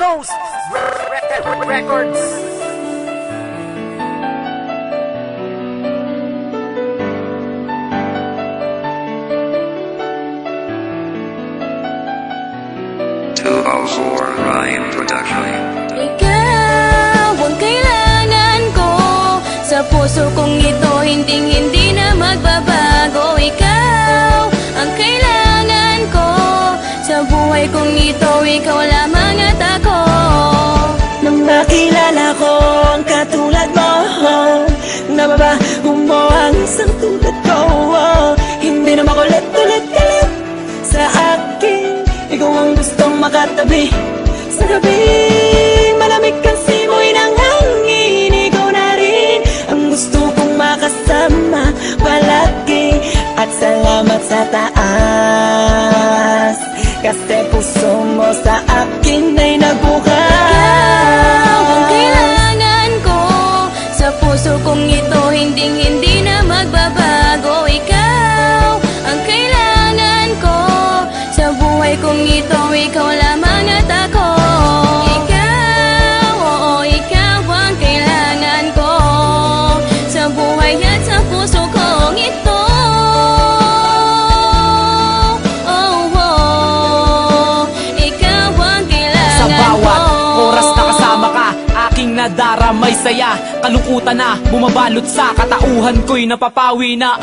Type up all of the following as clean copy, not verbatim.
Ghost Records. Ryan Production. Ikaw ang kailangan ko sa puso kong ito, hindi na magbabago. Ikaw ang kailangan ko sa buhay kong ito, ikaw lamang at ako. Nang makilala ko ang katulad mo, nababago mo ang isang tulad ko. Hindi na makulit-ulit galit sa akin. Ikaw ang gustong makatabi sa gabing malamig ang simoy ng hangin. Ikaw na rin ang gusto kong makasama palagi. At salamat sa taas, kasi puso mo sa akin ay nagbukas. Ikaw ang kailangan ko sa puso kong ito, hindi na magbabago. Ikaw ang kailangan ko sa buhay kong ito, ikaw lamang at ako. Ikaw, oo, ikaw ang kailangan ko sa buhay at sa puso kong ito. Oh, oh, ikaw ang kailangan sa bawat ko. oras na kasama ka, aking nadaramay saya. Kalungkutan na bumabalot sa katauhan ko'y napapawi na.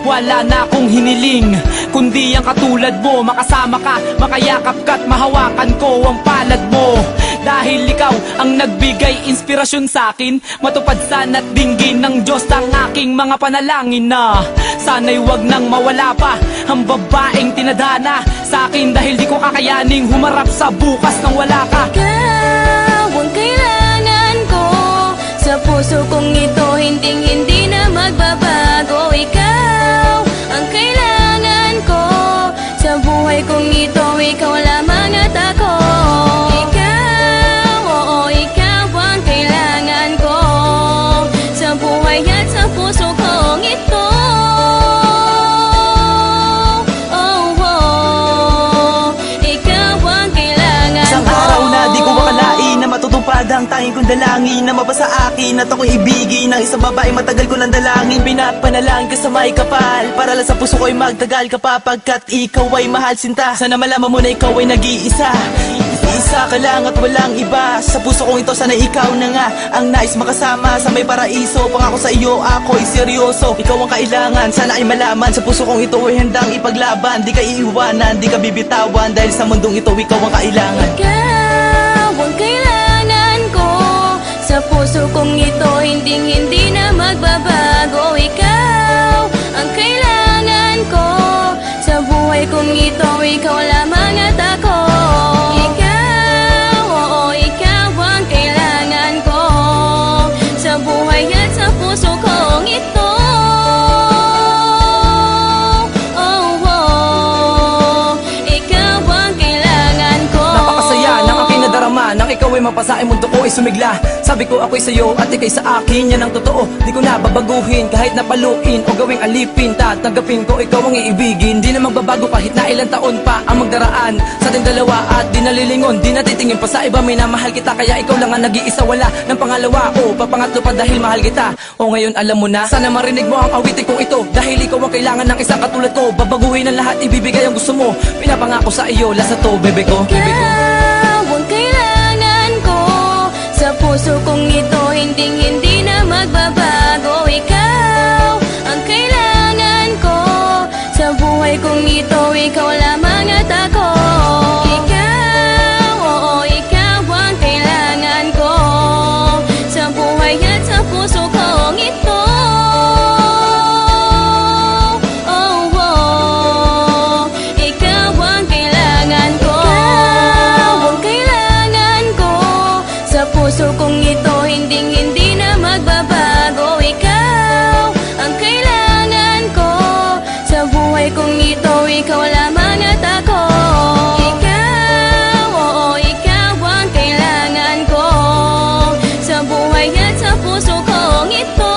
Wala na akong hiniling, kundi ang katulad mo. Makasama ka, makayakap ka't mahawakan ko ang palad mo. Dahil ikaw ang nagbigay inspirasyon sa'kin, matupad sana't dinggin ng Diyos ang aking mga panalangin na sana'y wag nang mawala pa ang babaeng tinadhana sa'kin. Dahil di ko kakayaning humarap sa bukas nang wala ka. Ikaw ang kailangan ko sa puso kong ito, hindi na magbabago. Ikaw ang kailangan ko sa buhay kong ito, ikaw lamang at ako. Ikaw, oo, ikaw ang kailangan ko sa buhay at sa puso kong ito. Oh, oh, ikaw ang kailangan Isang ko. araw na di ko akalain na matutupad ang tanging kong dalangin, na mabasa akin at ako'y ibigin ng isang babae matagal ko ng dalangin. Pinapanalangin ka sa may kapal para lang sa puso ko'y magtagal ka pa, pagkat ikaw ay mahal sinta. Sana malaman mo na ikaw ay nag-iisa. Isa ka lang at walang iba. Sa puso kong ito sana ikaw na nga ang nais makasama sa may paraiso. Pangako sa iyo ako'y seryoso, ikaw ang kailangan, sana ay malaman. Sa puso kong ito ay handang ipaglaban, di ka iiwanan, di ka bibitawan. Dahil sa mundong ito ikaw ang kailangan. Ikaw ang kailangan ko sa puso kong ito, hindi na magbabago. Ikaw ang kailangan ko sa buhay kong ito, ikaw lamang at ako. Ikaw, oo, ikaw ang kailangan ko sa buhay at sa puso kong ito. Oh, oh, ikaw ang kailangan ko. Napakasaya ng aking nadarama nang ikaw ay mapasa ay mundo ko ay sumigla. Sabi ko ako'y sa'yo at ikay sa akin, yan ang totoo. Di ko na babaguhin kahit napaluin o gawing alipin. Tatanggapin ko ikaw ang iibigin, di na magbabago kahit na ilang taon pa ang magdaraan sa ating dalawa. At di nalilingon, di natitingin pa sa iba, minamahal kita. Kaya ikaw lang ang nag-iisa, wala ng pangalawa o papangatlo pa dahil mahal kita. O ngayon alam mo na, sana marinig mo ang awitin kong ito. Dahil ikaw ang kailangan ng isang katulad ko. Babaguhin ang lahat, ibibigay ang gusto mo. Pinapangako sa iyo, lasa to, bebe ko. Ikaw ang kailangan ko sa puso kong ito, hindi na magbabago. Ikaw ang kailangan ko sa buhay kong ito, ikaw lamang at ako. Ikaw, oo, ikaw ang kailangan ko sa buhay at sa puso kong ito. Oh, oh, ikaw ang kailangan ko. Ikaw ang kailangan ko sa puso kong ito, hindi na magbabago. Ikaw ang kailangan ko sa buhay kong ito, ikaw lamang at ako. Ikaw, oo, ikaw ang kailangan ko sa buhay at sa puso kong ito.